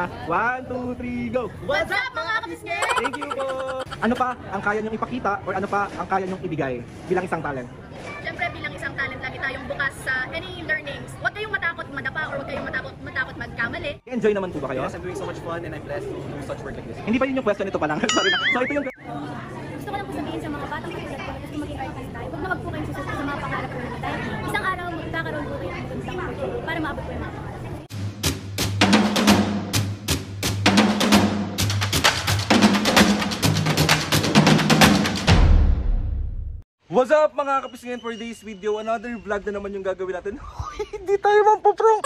na. 1, 2, 3, go! What's up mga kapisngi? Thank you po! Ano pa ang kaya niyong ipakita or ano pa ang kaya niyong ibigay bilang isang talent? Siyempre bilang isang talent, lagi tayong bukas sa any learnings. Huwag kayong matakot madapa or huwag kayong matakot magkamali. Enjoy naman po ba kayo? Yes, I'm doing so much fun and I'm blessed to do such work like this. Hindi pa yun yung question, ito pa lang. Sorry na. So ito yung... Gusto ko lang po sabihin sa mga batang katulad ko na gusto maging artist tayo. Huwag na wag po kayong susunod sa mga pangarap po nila tayo. Isang araw magkakaroon po kayo ng isang opportunity para maabot po yung mga pangarap. What's up mga kapisngan, for this video, another vlog na naman yung gagawin natin. Hindi tayo mampaprank.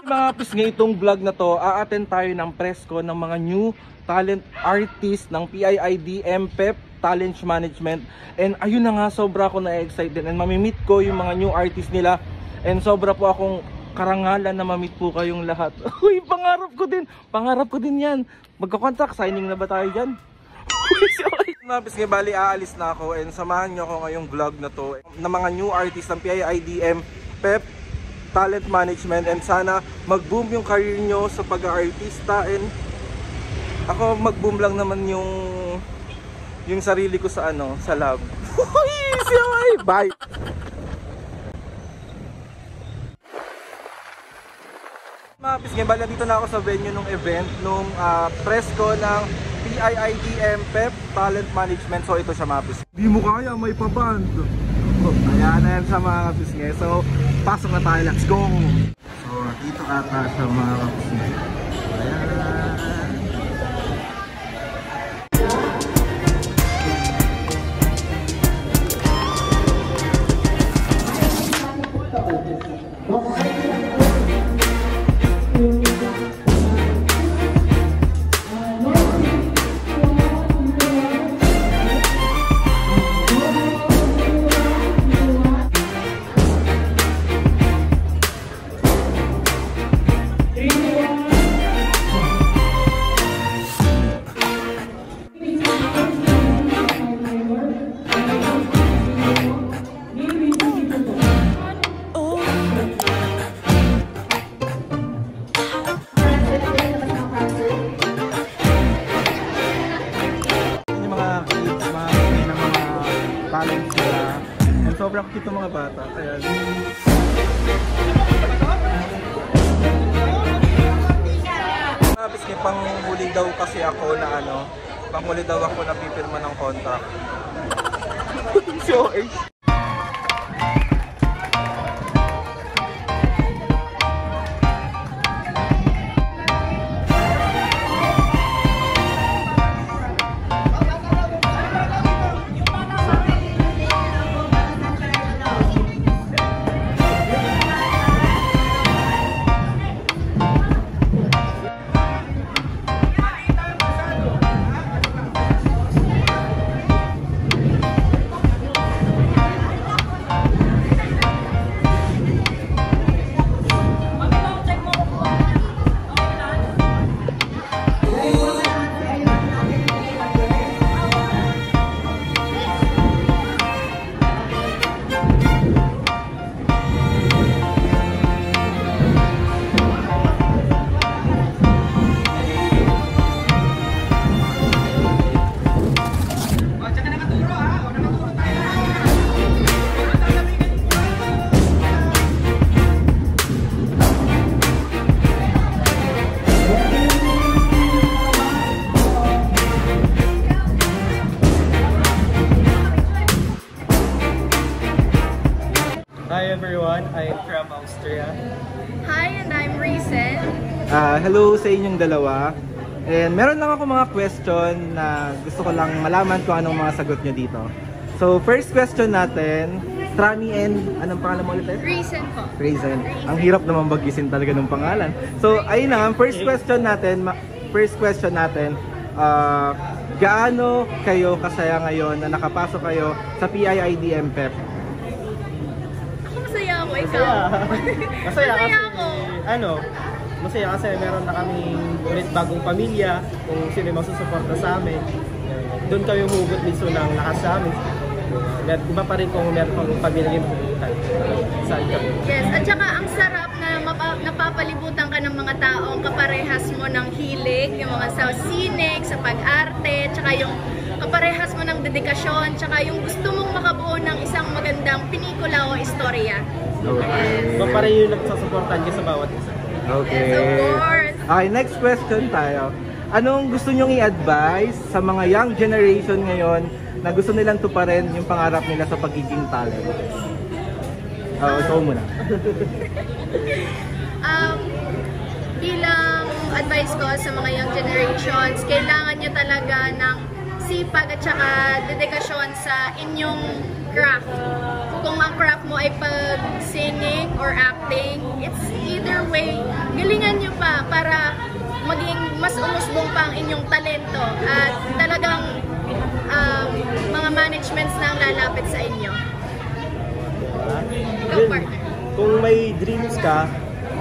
Mga kapisngan, itong vlog na to, a-attend tayo ng presko ng mga new talent artist ng PIID MPEP Talent Management. And ayun na nga, sobra ako na-excited and mamimit ko yung mga new artist nila. And sobra po akong karangalan na mamit po kayong lahat. Uy, pangarap ko din yan. Magka-contract signing na ba tayo dyan? Napis nga bali, aalis na ako and samahan nyo ako ngayong vlog na to ng mga new artists ng PIIDM PEP Talent Management, and sana mag-boom yung career nyo sa pag-aartista, and ako mag-boom lang naman yung sarili ko sa sa love. Bye! Napis nga bali, dito na ako sa venue ng event nung presko ng PIIDM PEP Talent Management. So ito siya, mapis. Di mo kaya, may paband. Ayan na yan sa mga kapisnge. So pasok na tayo, let's go. So dito ata sa mga kapisnge. Ayan. Sobrang cute ng mga bata. Ayan. Biski, panghuli daw kasi ako na panghuli daw ako na pipirma ng contract. So, Hi everyone, I'm from Austria. Hi, and I'm Risen. Hello sa inyong dalawa. And meron lang ako mga question na gusto ko lang malaman kung anong mga sagot nyo dito. So first question natin, Trami and anong pangalan mo ulit? Risen po. Risen. Ang hirap naman bagisin talaga ng pangalan. So ayun na, first question natin, gaano kayo kasaya ngayon na nakapasok kayo sa PIIDM PEP? Masaya ako, ikaw. Masaya kasi, ako. Masaya kasi meron na kaming ulit bagong pamilya, kung sino yung masusuporta sa amin. Doon kami hugot mismo ng lakas sa amin. Iba pa rin kung meron pang pamilya yung pupunta. Saan kami? Yes, at saka ang sarap na napapalibutan ka ng mga taong kaparehas mo ng hilig, yung mga sa sinek, sa pag-arte, tsaka yung kaparehas mo ng dedikasyon, tsaka yung gusto mong makabuo ng isang magandang pelikula o istorya. Okay. Iba pa rin yung nagsasuportan ka sa bawat isa. Okay. Yes, of course. Okay, next question tayo. Anong gusto nyong i-advise sa mga young generation ngayon na gusto nilang tuparin yung pangarap nila sa pagiging talent? Ikaw muna. Bilang advice ko sa mga young generations, kailangan nyo talaga ng sipag at saka dedikasyon sa inyong craft. Kung ang craft mo ay pag-singing or acting, it's either way, galingan nyo pa para maging mas umusbong pa ang inyong talento at talagang mga managements na ang lalapit sa inyo. Ikaw, Yun. partner. Kung may dreams ka,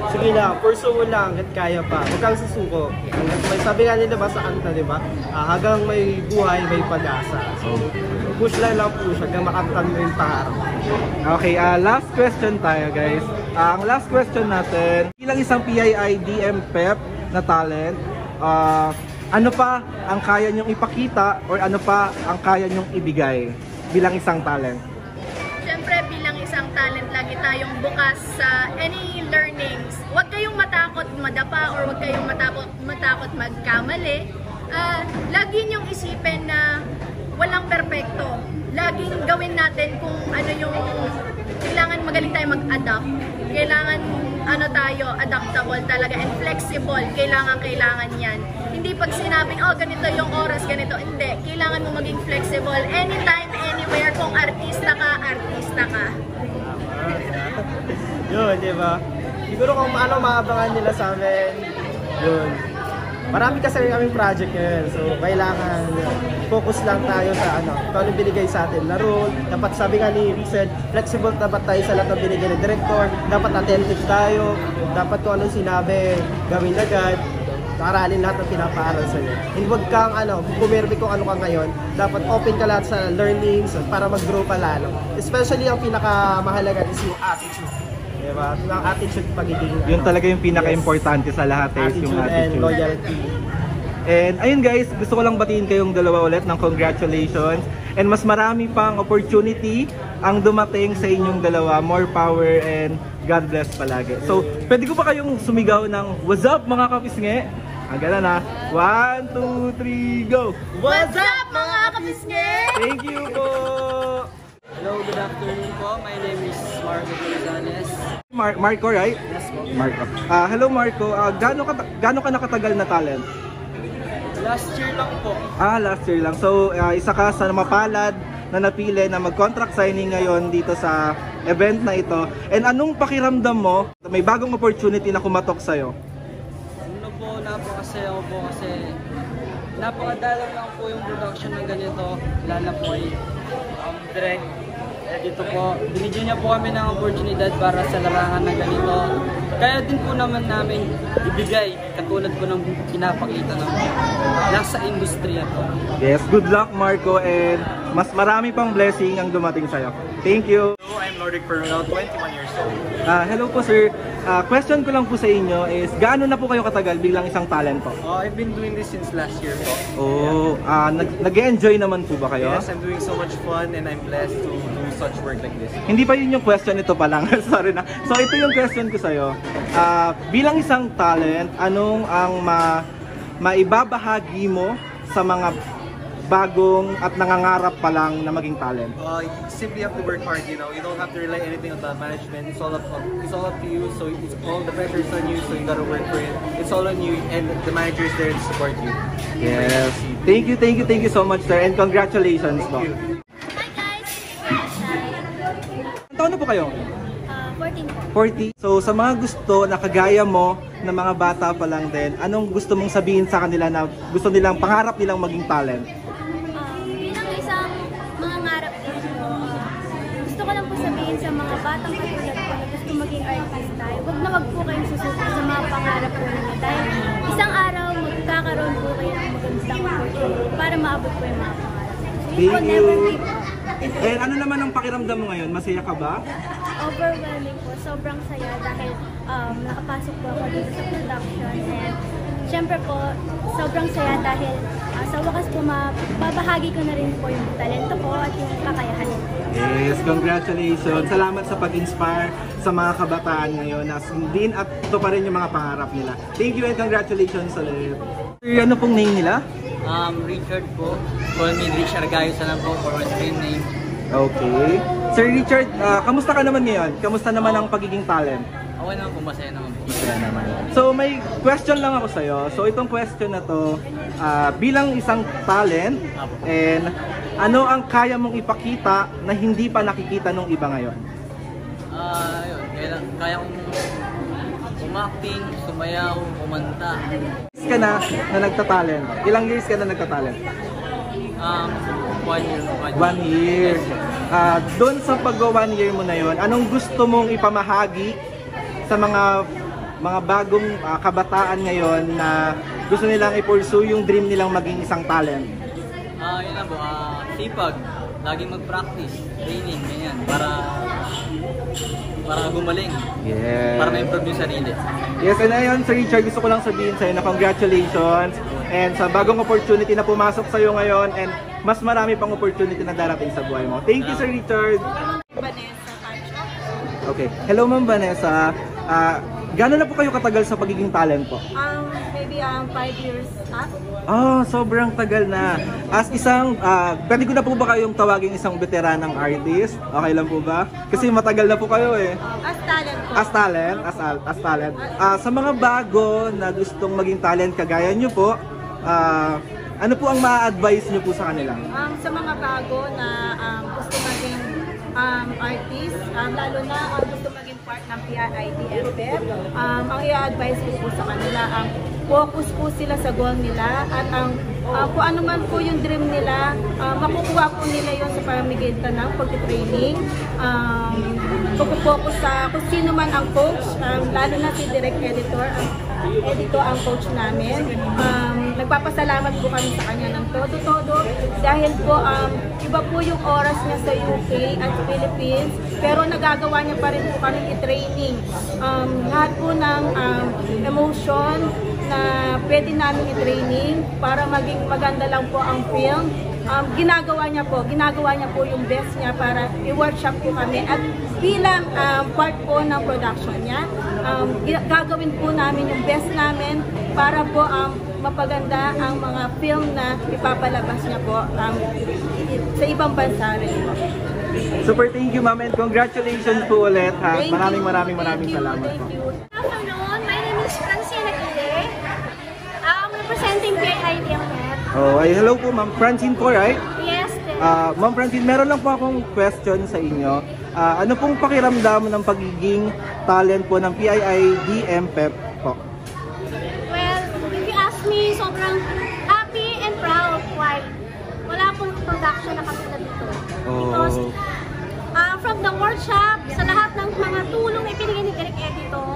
sige lang, pursue mo lang at kaya pa. Huwag kang susuko. May sabi nga nila ba sa kanta, di ba? Hanggang may buhay, may pag-asa. So, push lang push hanggang makamtan mo yung pangarap. Okay, last question tayo guys. Ang last question natin, bilang isang PII-DM PEP na talent, ano pa ang kaya nyong ipakita or ano pa ang kaya nyong ibigay bilang isang talent? Siyempre, bilang isang talent, lagi tayong bukas sa any learnings. Huwag kayong matakot madapa or huwag kayong matakot magkamali. Lagi niyong isipin na walang perpekto. Laging gawin natin kung ano yung kailangan magaling tayo mag-adapt. Kailangan tayo adaptable talaga and flexible. Kailangan yan. Hindi pag sinabing, ganito yung oras, ganito. Hindi. Kailangan mo maging flexible. Anytime, anywhere. Kung artista ka, artista ka. Yun, di ba? Siguro kung ano maabangan nila sa amin, yun. Marami kasi kaming project ngayon, so kailangan focus lang tayo sa kung ano binigay sa atin na role. Dapat sabi nga ni Reset, flexible dapat tayo sa lahat ng binigay ng director. Dapat attentive tayo. Dapat kung anong sinabi, gawin agad. Aralin lahat ng pinapaaral sa'yo. And huwag kang pumirmi kung ano ka ngayon. Dapat open ka lahat sa learnings para mag-grow pa lalo. Especially ang pinakamahalaga is yung attitude. Diba? Ang attitude pagiging Yun talaga yung pinaka-importante sa lahat is yung and attitude. loyalty. And ayun guys, gusto ko lang batiin kayong dalawa ulit ng congratulations. And mas marami pang opportunity ang dumating sa inyong dalawa. More power and God bless palagi. So, pwede ko pa kayong sumigaw ng what's up mga kapisnge? Ang gana na. 1, 2, 3, go! What's up mga kapisnge? Thank you po! Hello, good afternoon po. My name is Marco Gonzalez. Marco, right? Yes po. Marco. Hello Marco, gaano ka nakatagal na talent? Last year lang po. Last year lang. So, isa ka sa mapalad na napili na mag-contract signing ngayon dito sa event na ito. And anong pakiramdam mo? May bagong opportunity na kumatok sa'yo. Ano po, napakasaya ko po kasi napakadalang lang po yung production ng ganito. Lala po ay direct. Dito po, binigyan niya po kami ng oportunidad para sa larangan ng ganito. Kaya din po naman namin ibigay katulad po ng pinapakita ng nasa industriya po. Yes, good luck Marco and mas marami pang blessing ang dumating sa'yo. Thank you! Hello, I'm Nordic Pernal, 21 years old. Hello po sir. Question ko lang po sa inyo is gaano na po kayo katagal bilang isang talent po? I've been doing this since last year po. Nag-enjoy naman po ba kayo? Yes, I'm doing so much fun and I'm blessed to do such work like this. Hindi pa yun yung question, ito pa lang. Sorry na. So ito yung question ko sa'yo. Bilang isang talent, anong ang maibabahagi mo sa mga bagong at nangangarap pa lang na maging talent? You simply have to work hard, you know. You don't have to rely anything on the management. It's all up to you. So it's all the pressure is on you. So you gotta work for it. It's all on you, and the manager is there to support you. Yes. Thank you so much sir and congratulations po. Hi guys! Hi! Ilang taon na po kayo? 14 po. 40. So sa mga gusto na kagaya mo na mga bata pa lang din, anong gusto mong sabihin sa kanila na gusto nilang pangarap nilang maging talent? Bilang isang mga ngarap din po, gusto ko lang po sabihin sa mga batang katulad ko na gusto maging artista, huwag na wag po kayong susuko sa mga pangarap po ninyo dahil isang araw magkakaroon po kayo ng magandang opportunity para maabot po yung mga pangarap. So, it will never give up. And ano naman ang pakiramdam mo ngayon? Masaya ka ba? overwhelming po. Sobrang saya dahil nakapasok po ako dito sa production. And syempre po, sobrang saya dahil sa wakas po mababahagi ko na rin po yung talento ko at yung kakayahan ko. Yes, congratulations. Salamat sa pag-inspire sa mga kabataan ngayon na sundin at ito pa rin yung mga pangarap nila. Thank you and congratulations ulit. Ano pong name nila? Richard po. Call me Rich Argayos na lang po for my screen name. Okay. Sir Richard, kamusta ka naman ngayon? Kamusta naman ang pagiging talent? Okay naman po, masaya naman po. Masaya naman. So may question lang ako sa'yo. So itong question na to, bilang isang talent, and ano ang kaya mong ipakita na hindi pa nakikita nung iba ngayon? Yun. Kaya kong umacting, sumayaw, kumanta. Years ka na nagtatalent? Ilang years ka na nagtatalent? 1 year. 1 year. Doon sa pag-1 year mo na yon, anong gusto mong ipamahagi sa mga bagong kabataan ngayon na gusto nilang i-pursue yung dream nilang maging isang talent? Yun lang po, sipag. Laging mag-practice, training, ganyan, para gumaling. Yes. Para ma-improve yung sarili. Yes, and ayun, Sir Richard, gusto ko lang sabihin sa'yo na congratulations and sa bagong opportunity na pumasok sa'yo ngayon and mas marami pang opportunity na darating sa buhay mo. Thank you, Sir Richard. Vanessa Cacho. Okay. Hello, Ma'am Vanessa. Gano'n na po kayo katagal sa pagiging talent po? Maybe 5 years up. Sobrang tagal na. As isang, pwede ko na po ba kayong tawagin isang veteranang artist? Okay lang po ba? Kasi matagal na po kayo eh. As talent po. As talent. Sa mga bago na gustong maging talent kagaya nyo po, ano po ang ma-advise nyo po sa kanila? Sa mga bago na gusto maging artist, lalo na gusto maging part ng PIIDMPEP, ang i-advise ko po sa kanila, focus po sila sa goal nila at kung ano man po yung dream nila, makukuha po nila yun sa pamamagitan ng pag-training. Pag-focus sa kung sino man ang coach, lalo na si direct editor ang coach namin. Nagpapasalamat po kami sa kanya ng todo dahil po iba po yung oras niya sa UK at Philippines, pero nagagawa niya pa rin po kami i-training. Lahat po ng emotion na pwede namin i-training para maging maganda lang po ang film. Ginagawa niya po yung best niya para i-workshop po kami at bilang part po ng production niya, gagawin po namin yung best namin para po mapaganda ang mga film na ipapalabas niya po sa ibang bansa rin po. Super, thank you, ma'am, and congratulations po ulit ha. Maraming salamat po. Good afternoon, my name is Francine Aguilera. I'm representing PIIDMPEP. Hello po, Ma'am Francine po, right? Yes, Ma'am Francine, meron lang po akong question sa inyo. Ano pong pakiramdam ng pagiging talent po ng PIIDMPEP po? well, if you ask me, sobrang happy and proud. Why? Wala pong production na katulad nito. Because from the workshop, sa lahat ng mga tulong na ibinigay ni Direct Editor,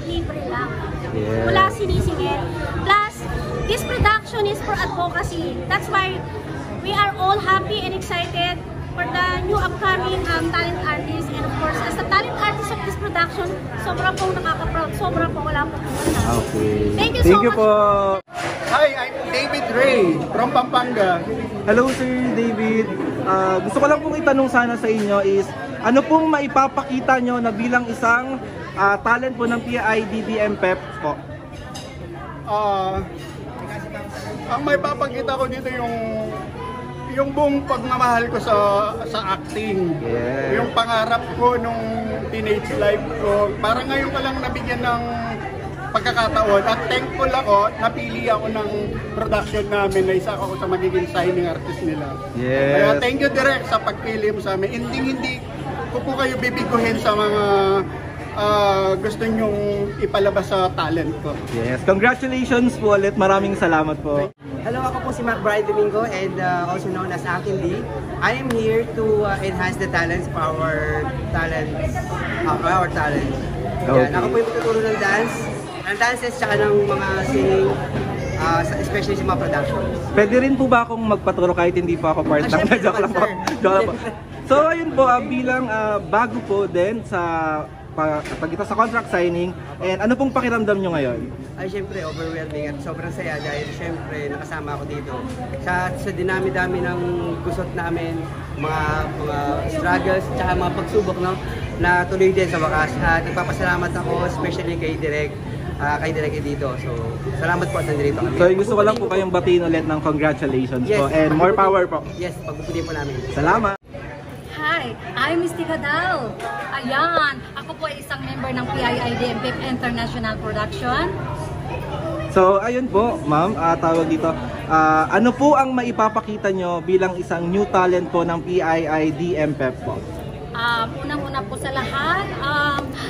libre lang. Yeah. Wala sinisingil. Plus, this production is for advocacy. That's why we are all happy and excited for the new upcoming talent artists. And of course, as the talent artist of this production, sobra pong nakaka-proud. Sobra pong wala pong kumanta. Okay. Thank you so much. po. Hi, I'm David Ray from Pampanga. Hello, Sir David. Gusto ko lang pong itanong sana sa inyo is, ano pong maipapakita nyo na bilang isang talent po ng PIIDMPEP po? Ang may papakita ko dito yung buong pagmamahal ko sa acting. Yeah. Yung pangarap ko nung teenage life ko. Parang ngayon ka lang nabigyan ng pagkakataon at thankful ako, napili ako ng production namin na isa ako sa magiging signing artist nila. Yes. Kaya thank you direct sa pagpili mo sa amin. Hindi ko po kayo bibiguhin sa mga gusto nyong ipalabas sa talent ko. Yes, congratulations po ulit. Maraming salamat po. Hello, ako po si Mac Brian Domingo and also known as Akin Lee. I am here to enhance the talents of our talents. Okay. Yan, ako po yung tuturo ng dances tsaka ng mga singing, especially sa mga production. Pwede rin po ba akong magpaturo kahit hindi po ako part ng Syempre joke lang po. naman, sir. Joke lang po. So ayun po, bilang bago po din sa pagkita sa contract signing, and ano pong pakiramdam nyo ngayon? Ay, syempre, overwhelming at sobrang saya dahil syempre nakasama ako dito. Sa dinami-dami ng gusot namin, mga struggles, tsaka mga pagsubok, no, na tuloy din sa wakas. At nagpapasalamat ako, especially kay Direk dito. So, salamat po at nandito kami. So, gusto ko lang po kayong batiin ulit ng congratulations po, and more power po. Yes, pagpupunin po namin. Salamat! Hi, I'm Mystica Dal. Ayan, ako po ay isang member ng PIIDMPEP International Production. So, ayun po, ma'am, tawag dito. Ano po ang maipapakita nyo bilang isang new talent po ng PIIDMPEP po? Unang-una po sa lahat,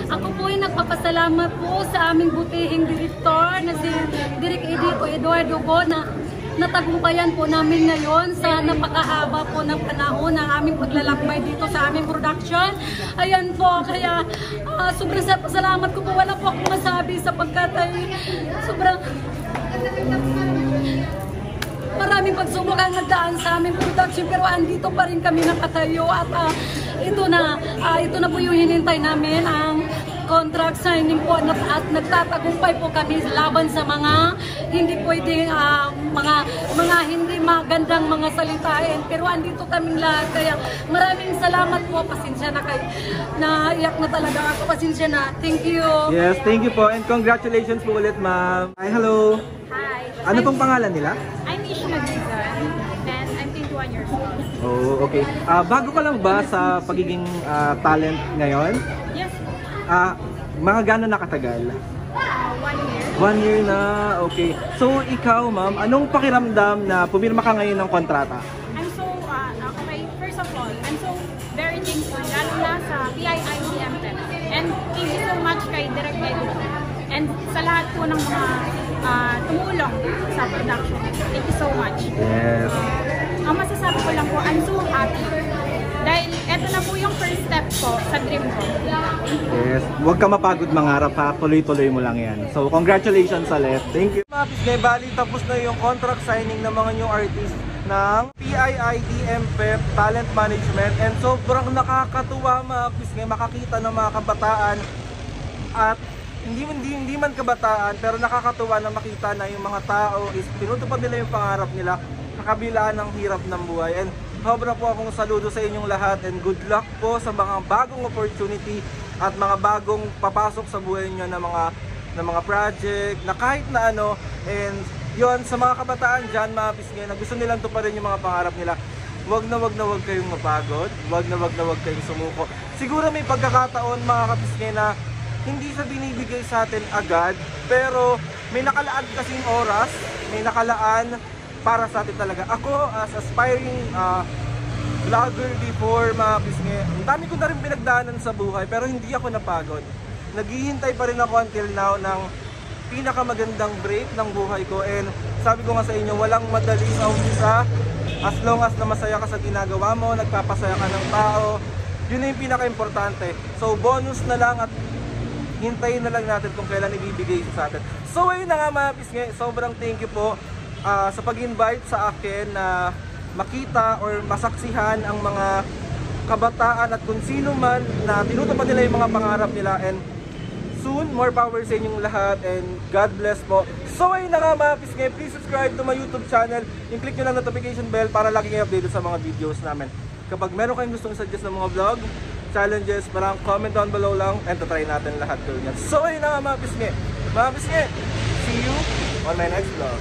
ako po ay nagpapasalamat po sa aming butihing direktor na si Direk Eduardo Go na natagumpayan po namin ngayon sa napakahaba po ng panahon ng aming paglalakbay dito sa aming production. Ayan po, kaya sobrang salamat ko po. Wala po akong masabi sapagkat ay sobrang maraming pagsubok ang nagdaan sa aming production, pero andito pa rin kami nakatayo at ito na po yung hinintay namin, ang contract signing po, at nagtatagumpay po kami laban sa mga hindi pwedeng mga hindi magandang mga salitain, pero andito kaming lahat. Kaya maraming salamat po. Pasensya na kayo, naiyak na talaga ako, pasensya na. Thank you. Yes, thank you po, and congratulations po ulit, ma'am. Hi, hello. Hi. Ano pong pangalan nila? I'm Isha Magizan and I'm 21 years old. Oh, okay. Bago ka lang ba sa pagiging talent ngayon? Yes. Mga gano'n nakatagal? 1 year. 1 year na, okay. So ikaw, ma'am, anong pakiramdam na pumirma ka ngayon ng kontrata? I'm so, okay, first of all, I'm so very thankful lalo na sa PIIDMPEP. And thank you so much kay Direk Edu. And sa lahat po ng mga tumulong sa production. Thank you so much. Yes. Ang masasabi ko lang po, I'm so happy. Dahil eto na po yung first step ko sa dream ko. Yes. Huwag ka mapagod mangarap ha. Tuloy-tuloy mo lang yan. So, congratulations ulit. Thank you. Mga Pisngay, bali tapos na yung contract signing ng mga new artists ng PIIDMPEP Talent Management. And sobrang nakakatuwa mga Pisngay, makakita ng mga kabataan at hindi man kabataan, pero nakakatuwa na makita na yung mga tao is tinutupad nila yung pangarap nila sa kabilaan ng hirap ng buhay. And sobra po akong saludo sa inyong lahat, and good luck po sa mga bagong opportunity at mga bagong papasok sa buhay nyo na mga project na kahit na ano. And yon, sa mga kabataan dyan mga Pisngay na gusto nilang tuparin yung mga pangarap nila, wag na wag kayong mapagod, wag na wag kayong sumuko. Siguro may pagkakataon mga Kapisngay na hindi siya binibigay sa atin agad, pero may nakalaan kasing oras, may nakalaan para sa atin talaga. Ako as aspiring vlogger before mga Pisngay, ang dami ko na rin pinagdaanan sa buhay, pero hindi ako napagod. Naghihintay pa rin ako until now ng pinakamagandang break ng buhay ko, and sabi ko nga sa inyo, walang madaling umpisa. As long as na masaya ka sa ginagawa mo, nagpapasaya ka ng tao, yun na yung pinaka-importante. So bonus na lang at hintayin na lang natin kung kailan ibibigay sa atin. So ayun na nga mga Pisngay, sobrang thank you po sa pag-invite sa akin na makita or masaksihan ang mga kabataan at kung sino man na tinutupad nila yung mga pangarap nila. And soon, more power sa inyong lahat, and God bless po. So ayun na nga mga Pisngay, please subscribe to my YouTube channel, i-click nyo lang notification bell para lagi kayo updated sa mga videos namin. Kapag meron kayong gustong suggest ng mga vlog, challenges, parang comment down below lang, and try natin lahat gawin yan. So ayun na nga mga Pisngay. Mga Pisngay, see you on my next vlog.